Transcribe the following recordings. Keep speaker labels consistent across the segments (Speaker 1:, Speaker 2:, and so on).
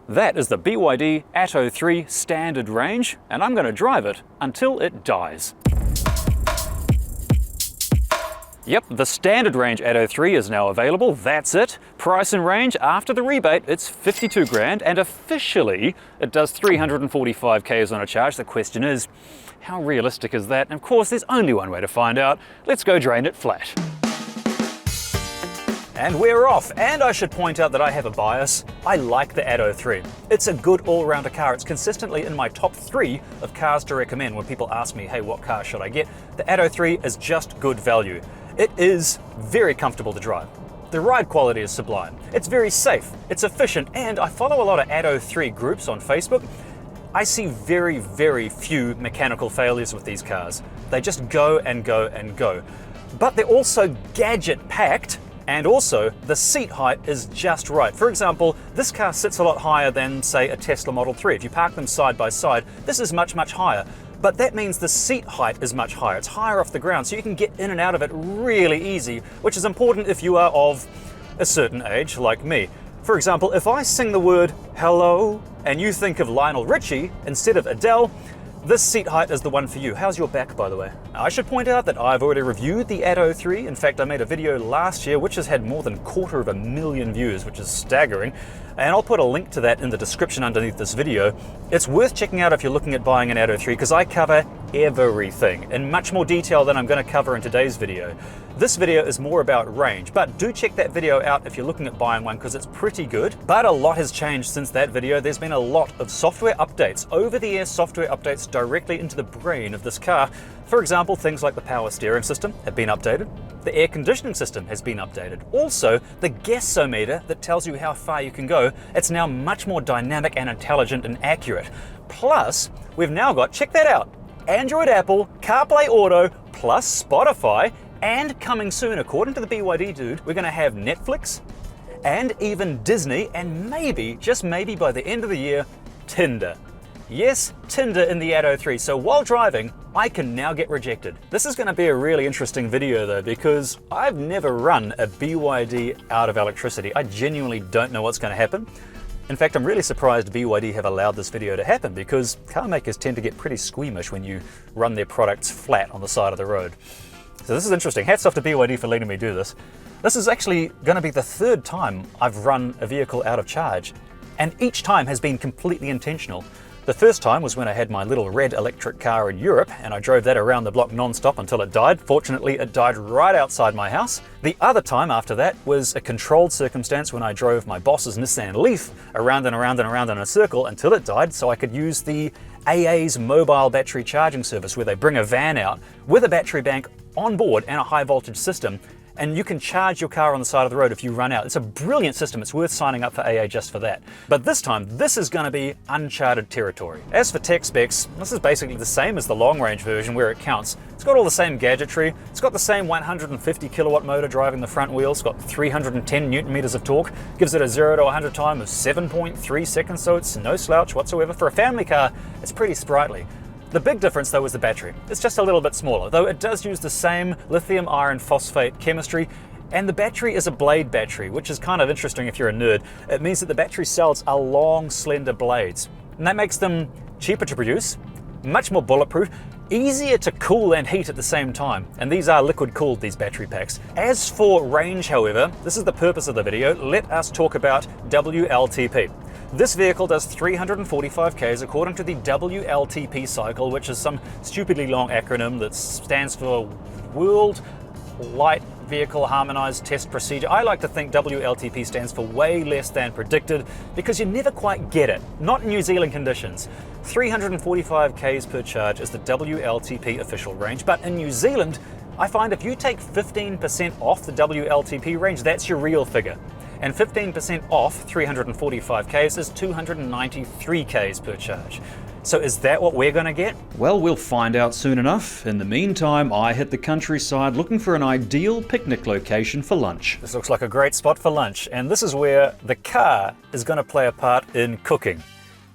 Speaker 1: That is the BYD Atto 3 Standard Range, and I'm going to drive it until it dies. Yep, the Standard Range Atto 3 is now available, that's it. Price and range, after the rebate, it's 52 grand, and officially it does 345 k's on a charge. The question is, how realistic is that? And of course, there's only one way to find out. Let's go drain it flat. And we're off, and I should point out that I have a bias. I like the Atto 3. It's a good all-rounder car. It's consistently in my top 3 of cars to recommend when people ask me, hey, what car should I get? The Atto 3 is just good value. It is very comfortable to drive. The ride quality is sublime. It's very safe, it's efficient, and I follow a lot of Atto 3 groups on Facebook. I see very, very few mechanical failures with these cars. They just go and go and go. But they're also gadget-packed, and also the seat height is just right. For example, this car sits a lot higher than, say, a Tesla Model 3. If you park them side by side, this is much, much higher. But that means the seat height is much higher. It's higher off the ground, so you can get in and out of it really easy, which is important if you are of a certain age, like me. For example, if I sing the word hello and you think of Lionel Richie instead of Adele, this seat height is the one for you. How's your back, by the way? I should point out that I've already reviewed the Atto 3. In fact, I made a video last year which has had more than 250,000 views, which is staggering. And I'll put a link to that in the description underneath this video. It's worth checking out if you're looking at buying an Atto 3 because I cover everything in much more detail than I'm going to cover in today's video. This video is more about range, but do check that video out if you're looking at buying one because it's pretty good. But a lot has changed since that video. There's been a lot of software updates, over-the-air software updates directly into the brain of this car. For example, things like the power steering system have been updated. The air conditioning system has been updated. Also, the gasometer that tells you how far you can go, it's now much more dynamic and intelligent and accurate. Plus, we've now got, check that out, Android, Apple, CarPlay Auto, plus Spotify, and coming soon, according to the BYD dude, we're going to have Netflix and even Disney, and maybe, just maybe by the end of the year, Tinder. Yes, Tinder in the Atto 3, so while driving, I can now get rejected. This is going to be a really interesting video though, because I've never run a BYD out of electricity. I genuinely don't know what's going to happen. In fact, I'm really surprised BYD have allowed this video to happen because car makers tend to get pretty squeamish when you run their products flat on the side of the road. So this is interesting. Hats off to BYD for letting me do this. This is actually going to be the third time I've run a vehicle out of charge, and each time has been completely intentional. The first time was when I had my little red electric car in Europe and I drove that around the block non-stop until it died. Fortunately, it died right outside my house. The other time after that was a controlled circumstance when I drove my boss's Nissan Leaf around and around and around in a circle until it died, so I could use the AA's mobile battery charging service where they bring a van out with a battery bank on board and a high voltage system, and you can charge your car on the side of the road if you run out. It's a brilliant system. It's worth signing up for AA just for that. But this time, this is going to be uncharted territory. As for tech specs, this is basically the same as the long range version where it counts. It's got all the same gadgetry. It's got the same 150 kilowatt motor driving the front wheel. It's got 310 newton meters of torque. Gives it a 0 to 100 time of 7.3 seconds, so it's no slouch whatsoever. For a family car, it's pretty sprightly. The big difference though is the battery. It's just a little bit smaller, though it does use the same lithium iron phosphate chemistry, and the battery is a blade battery, which is kind of interesting if you're a nerd. It means that the battery cells are long, slender blades, and that makes them cheaper to produce, much more bulletproof, easier to cool and heat at the same time, and these are liquid cooled, these battery packs. As for range, however, this is the purpose of the video, let us talk about WLTP. This vehicle does 345 k's according to the WLTP cycle, which is some stupidly long acronym that stands for World Light Vehicle Harmonized Test Procedure. I like to think WLTP stands for way less than predicted because you never quite get it, not in New Zealand conditions. 345 k's per charge is the WLTP official range, but in New Zealand, I find if you take 15% off the WLTP range, that's your real figure. And 15% off 345 k's is 293 k's per charge. So is that what we're going to get? Well, we'll find out soon enough. In the meantime, I hit the countryside looking for an ideal picnic location for lunch. This looks like a great spot for lunch, and this is where the car is going to play a part in cooking.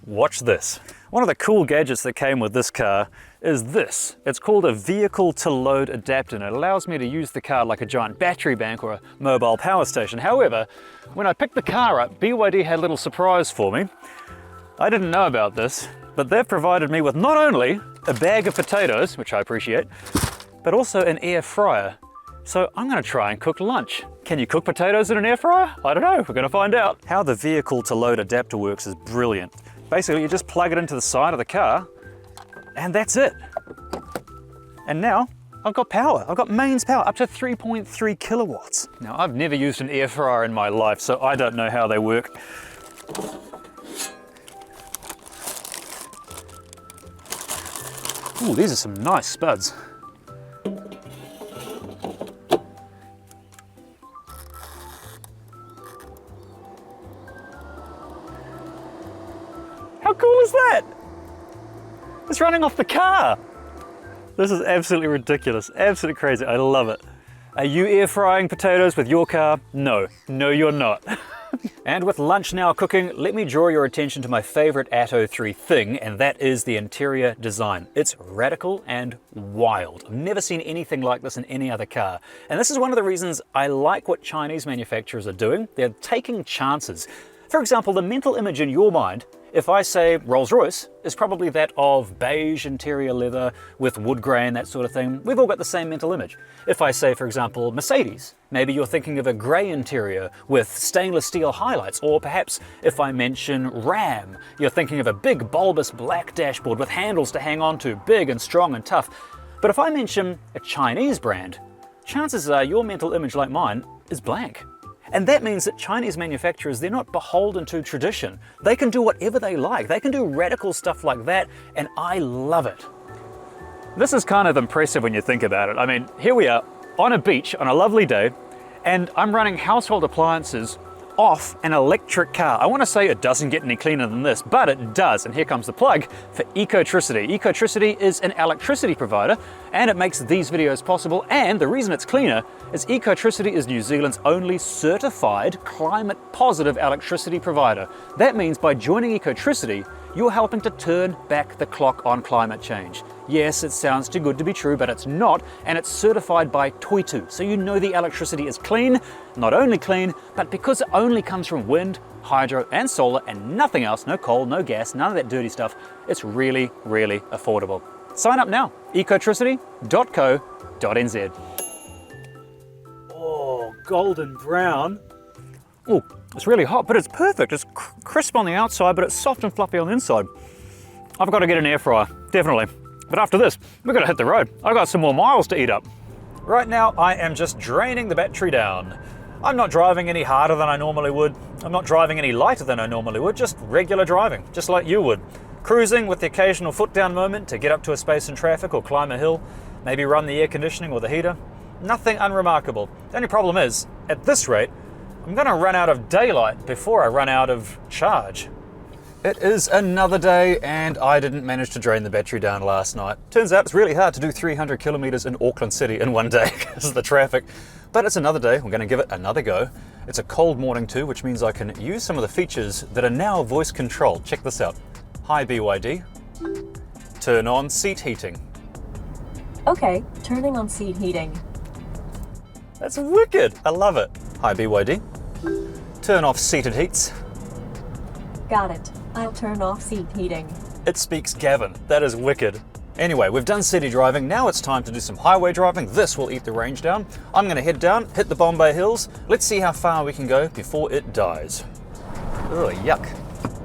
Speaker 1: Watch this. One of the cool gadgets that came with this car is this. It's called a vehicle to load adapter, and it allows me to use the car like a giant battery bank or a mobile power station. However, when I picked the car up, BYD had a little surprise for me. I didn't know about this, but they've provided me with not only a bag of potatoes, which I appreciate, but also an air fryer. So I'm gonna try and cook lunch. Can you cook potatoes in an air fryer? I don't know, we're gonna find out. How the vehicle to load adapter works is brilliant. Basically, you just plug it into the side of the car, and that's it. And now, I've got power. I've got mains power, up to 3.3 kilowatts. Now, I've never used an air fryer in my life, so I don't know how they work. Ooh, these are some nice spuds. How cool is that? It's running off the car. This is absolutely ridiculous, absolutely crazy. I love it. Are you air frying potatoes with your car? No, no you're not. And with lunch now cooking, let me draw your attention to my favorite Atto 3 thing, and that is the interior design. It's radical and wild. I've never seen anything like this in any other car. And this is one of the reasons I like what Chinese manufacturers are doing. They're taking chances. For example, the mental image in your mind, if I say Rolls-Royce, is probably that of beige interior leather with wood grain, that sort of thing. We've all got the same mental image. If I say, for example, Mercedes, maybe you're thinking of a grey interior with stainless steel highlights. Or perhaps if I mention Ram, you're thinking of a big bulbous black dashboard with handles to hang on to, big and strong and tough. But if I mention a Chinese brand, chances are your mental image, like mine, is blank. And that means that Chinese manufacturers, they're not beholden to tradition. They can do whatever they like. They can do radical stuff like that, and I love it. This is kind of impressive when you think about it. I mean, here we are on a beach on a lovely day, and I'm running household appliances off an electric car. I want to say it doesn't get any cleaner than this, but it does. And here comes the plug for Ecotricity. Ecotricity is an electricity provider, and it makes these videos possible. And the reason it's cleaner is Ecotricity is New Zealand's only certified climate positive electricity provider. That means by joining Ecotricity, you're helping to turn back the clock on climate change. Yes, it sounds too good to be true, but it's not, and it's certified by Toitu, so you know the electricity is clean. Not only clean, but because it only comes from wind, hydro and solar and nothing else, no coal, no gas, none of that dirty stuff, it's really, really affordable. Sign up now, ecotricity.co.nz. Oh, golden brown. Oh, it's really hot, but it's perfect. It's crisp on the outside, but it's soft and fluffy on the inside. I've got to get an air fryer, definitely. But after this, we're gonna hit the road. I've got some more miles to eat up. Right now, I am just draining the battery down. I'm not driving any harder than I normally would. I'm not driving any lighter than I normally would, just regular driving, just like you would. Cruising with the occasional foot down moment to get up to a space in traffic or climb a hill, maybe run the air conditioning or the heater. Nothing unremarkable. The only problem is, at this rate, I'm gonna run out of daylight before I run out of charge. It is another day, and I didn't manage to drain the battery down last night. Turns out it's really hard to do 300 kilometers in Auckland City in one day because of the traffic. But it's another day, we're gonna give it another go. It's a cold morning too, which means I can use some of the features that are now voice controlled. Check this out. Hi BYD, turn on seat heating.
Speaker 2: Okay, turning on seat heating.
Speaker 1: That's wicked, I love it. Hi BYD, turn off seated heats.
Speaker 2: Got it. I'll turn off seat heating.
Speaker 1: It speaks Gavin. That is wicked. Anyway, we've done city driving. Now it's time to do some highway driving. This will eat the range down. I'm going to head down, hit the Bombay Hills. Let's see how far we can go before it dies. Ugh, yuck.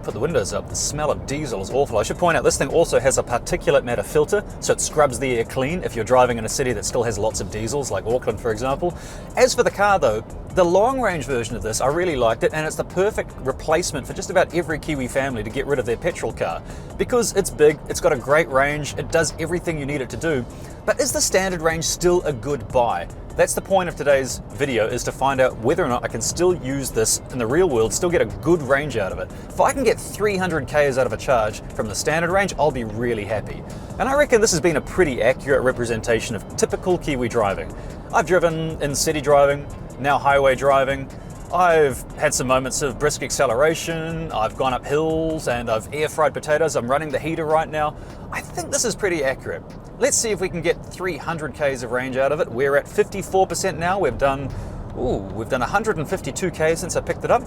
Speaker 1: Put the windows up. The smell of diesel is awful. I should point out this thing also has a particulate matter filter, so it scrubs the air clean if you're driving in a city that still has lots of diesels, like Auckland, for example. As for the car though, the long range version of this, I really liked it, and it's the perfect replacement for just about every Kiwi family to get rid of their petrol car. Because it's big, it's got a great range, it does everything you need it to do. But is the standard range still a good buy? That's the point of today's video, is to find out whether or not I can still use this in the real world, still get a good range out of it. If I can get 300 k's out of a charge from the standard range, I'll be really happy. And I reckon this has been a pretty accurate representation of typical Kiwi driving. I've driven in city driving, now highway driving. I've had some moments of brisk acceleration, I've gone up hills, and I've air fried potatoes. I'm running the heater right now. I think this is pretty accurate. Let's see if we can get 300 Ks of range out of it. We're at 54% now. We've done 152 Ks since I picked it up.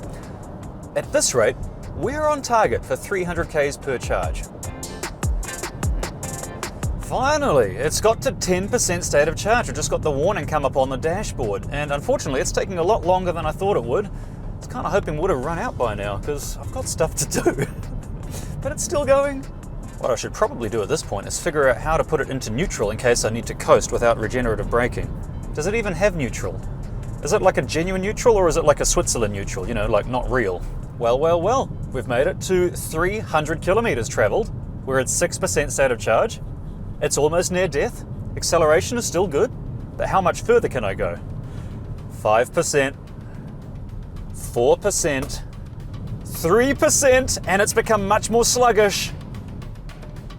Speaker 1: At this rate, we're on target for 300 Ks per charge. Finally, it's got to 10% state of charge. I just got the warning come up on the dashboard, and unfortunately it's taking a lot longer than I thought it would. I was kind of hoping it would have run out by now because I've got stuff to do. But it's still going. What I should probably do at this point is figure out how to put it into neutral in case I need to coast without regenerative braking. Does it even have neutral? Is it like a genuine neutral, or is it like a Switzerland neutral, you know, like not real? Well, we've made it to 300 kilometers traveled. We're at 6% state of charge. It's almost near death. Acceleration is still good, but how much further can I go? 5%, 4%, 3%, and it's become much more sluggish.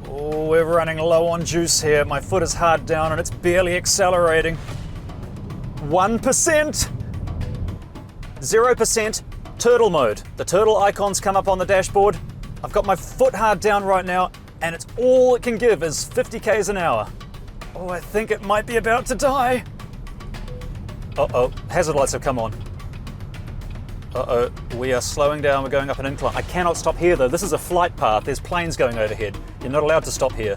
Speaker 1: Oh, we're running low on juice here. My foot is hard down and it's barely accelerating. 1%, 0%, turtle mode. The turtle icons come up on the dashboard. I've got my foot hard down right now, and it's all it can give is 50 Ks an hour. Oh, I think it might be about to die. Uh-oh, hazard lights have come on. Uh-oh, we are slowing down, we're going up an incline. I cannot stop here though, this is a flight path, there's planes going overhead. You're not allowed to stop here.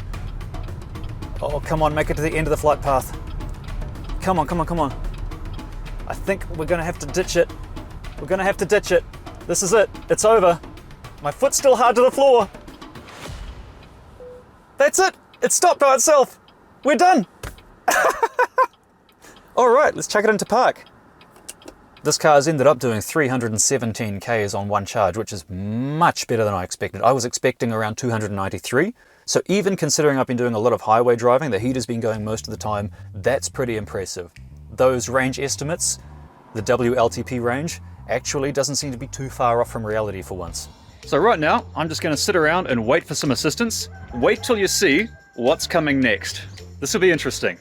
Speaker 1: Oh, come on, make it to the end of the flight path. Come on. I think we're gonna have to ditch it. We're gonna have to ditch it. This is it, it's over. My foot's still hard to the floor. That's it! It stopped by itself! We're done! Alright, let's chuck it into park. This car's ended up doing 317 Ks on one charge, which is much better than I expected. I was expecting around 293, so even considering I've been doing a lot of highway driving, the heater's been going most of the time, that's pretty impressive. Those range estimates, the WLTP range, actually doesn't seem to be too far off from reality for once. So right now, I'm just going to sit around and wait for some assistance. Wait till you see what's coming next. This will be interesting.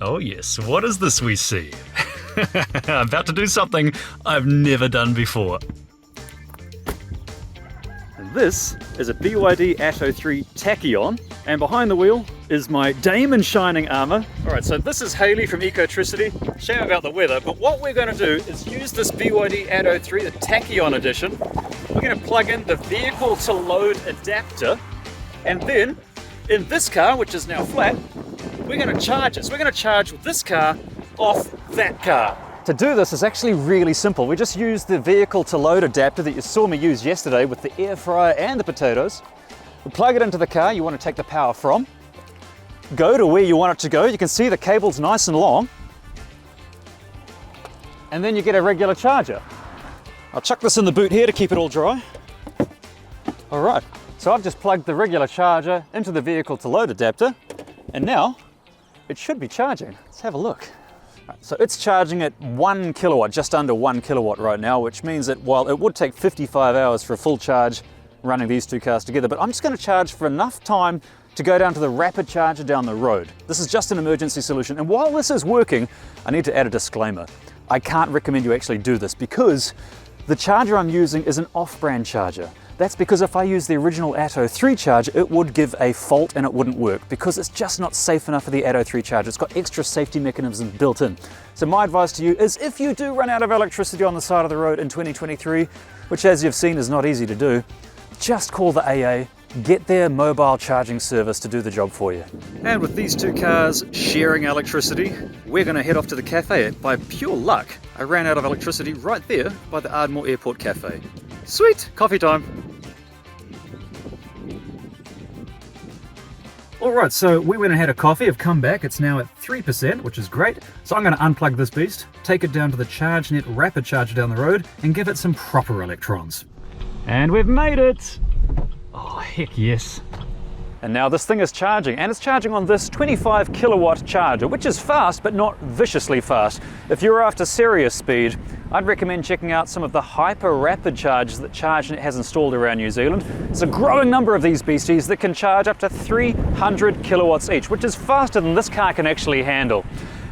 Speaker 1: Oh yes, what is this we see? I'm about to do something I've never done before. And this is a BYD Atto 3 Tachyon, and behind the wheel is my dame in shining armor. Alright, so this is Haley from Ecotricity. Shame about the weather, but what we're going to do is use this BYD Atto 3, the Tachyon edition. We're going to plug in the vehicle to load adapter, and then in this car, which is now flat, we're going to charge it. So we're going to charge this car off that car. To do this is actually really simple. We just use the vehicle to load adapter that you saw me use yesterday with the air fryer and the potatoes. We plug it into the car you want to take the power from. Go to where you want it to go. You can see the cable's nice and long. And then you get a regular charger. I'll chuck this in the boot here to keep it all dry. All right, so I've just plugged the regular charger into the vehicle to load adapter, and now it should be charging. Let's have a look. So it's charging at 1 kilowatt, just under 1 kilowatt right now, which means that while it would take 55 hours for a full charge running these two cars together, but I'm just going to charge for enough time to go down to the rapid charger down the road. This is just an emergency solution, and while this is working, I need to add a disclaimer. I can't recommend you actually do this because the charger I'm using is an off-brand charger. That's because if I use the original Atto 3 charger, it would give a fault and it wouldn't work because it's just not safe enough for the Atto 3 charger. It's got extra safety mechanisms built in. So my advice to you is if you do run out of electricity on the side of the road in 2023, which as you've seen is not easy to do, just call the AA, get their mobile charging service to do the job for you. And with these two cars sharing electricity, we're going to head off to the cafe. By pure luck, I ran out of electricity right there by the Ardmore Airport Cafe. Sweet, coffee time. Alright, so we went and had a coffee, I've come back, it's now at 3%, which is great. So I'm going to unplug this beast, take it down to the ChargeNet rapid charger down the road, and give it some proper electrons. And we've made it! Oh, heck yes. And now this thing is charging, and it's charging on this 25 kilowatt charger, which is fast, but not viciously fast. If you're after serious speed, I'd recommend checking out some of the hyper rapid chargers that ChargeNet has installed around New Zealand. There's a growing number of these beasties that can charge up to 300 kilowatts each, which is faster than this car can actually handle.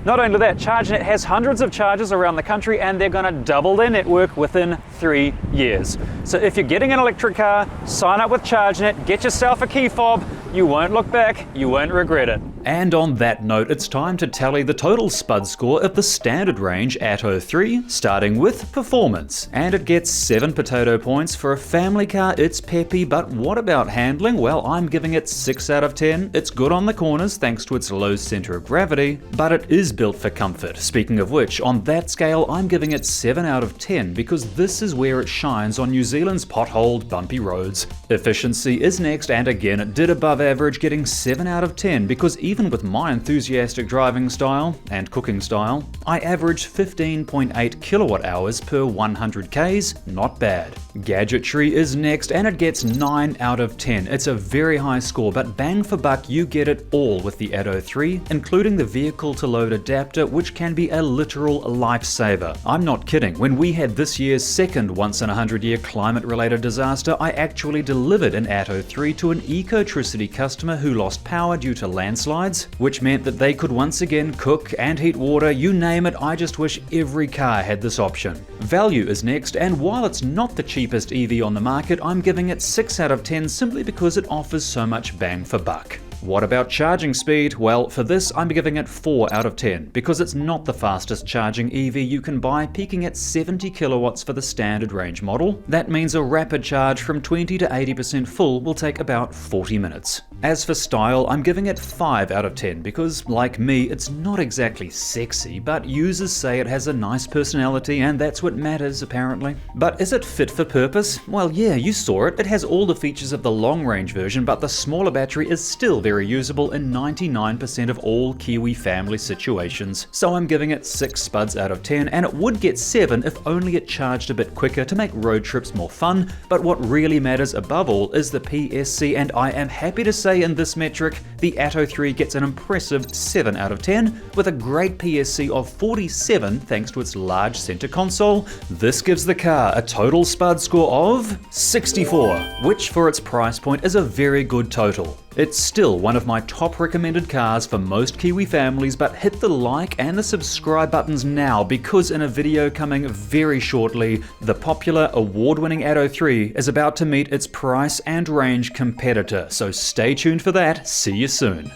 Speaker 1: Not only that, ChargeNet has hundreds of chargers around the country and they're going to double their network within 3 years. So if you're getting an electric car, sign up with ChargeNet, get yourself a key fob, you won't look back, you won't regret it. And on that note, it's time to tally the total spud score of the Standard Range Atto 3, starting with performance. And it gets 7 potato points. For a family car, it's peppy, but what about handling? Well, I'm giving it 6 out of 10. It's good on the corners thanks to its low center of gravity, but it is built for comfort. Speaking of which, on that scale, I'm giving it 7 out of 10 because this is where it shines on New Zealand's potholed, bumpy roads. Efficiency is next, and again, it did above average, getting 7 out of 10 because even with my enthusiastic driving style and cooking style, I averaged 15.8 kilowatt hours per 100 Ks, not bad. Gadgetry is next and it gets 9 out of 10. It's a very high score, but bang for buck you get it all with the Atto 3, including the vehicle to load adapter, which can be a literal lifesaver. I'm not kidding, when we had this year's second once in a 100-year climate related disaster, I actually delivered an Atto 3 to an Ecotricity customer who lost power due to landslides, which meant that they could once again cook and heat water, you name it. I just wish every car had this option. Value is next, and while it's not the cheapest EV on the market, I'm giving it 6 out of 10 simply because it offers so much bang for buck. What about charging speed? Well, for this I'm giving it 4 out of 10 because it's not the fastest charging EV you can buy, peaking at 70 kilowatts for the standard range model. That means a rapid charge from 20 to 80% full will take about 40 minutes. As for style, I'm giving it 5 out of 10 because, like me, it's not exactly sexy, but users say it has a nice personality and that's what matters apparently. But is it fit for purpose? Well, yeah, you saw it. It has all the features of the long range version, but the smaller battery is still very usable in 99% of all Kiwi family situations. So I'm giving it 6 spuds out of 10, and it would get 7 if only it charged a bit quicker to make road trips more fun. But what really matters above all is the PSC, and I am happy to say in this metric, the Atto 3 gets an impressive 7 out of 10 with a great PSC of 47 thanks to its large center console. This gives the car a total spud score of 64, which for its price point is a very good total. It's still one of my top recommended cars for most Kiwi families, but hit the like and the subscribe buttons now because in a video coming very shortly, the popular award-winning Atto 3 is about to meet its price and range competitor, so stay tuned for that. See you soon.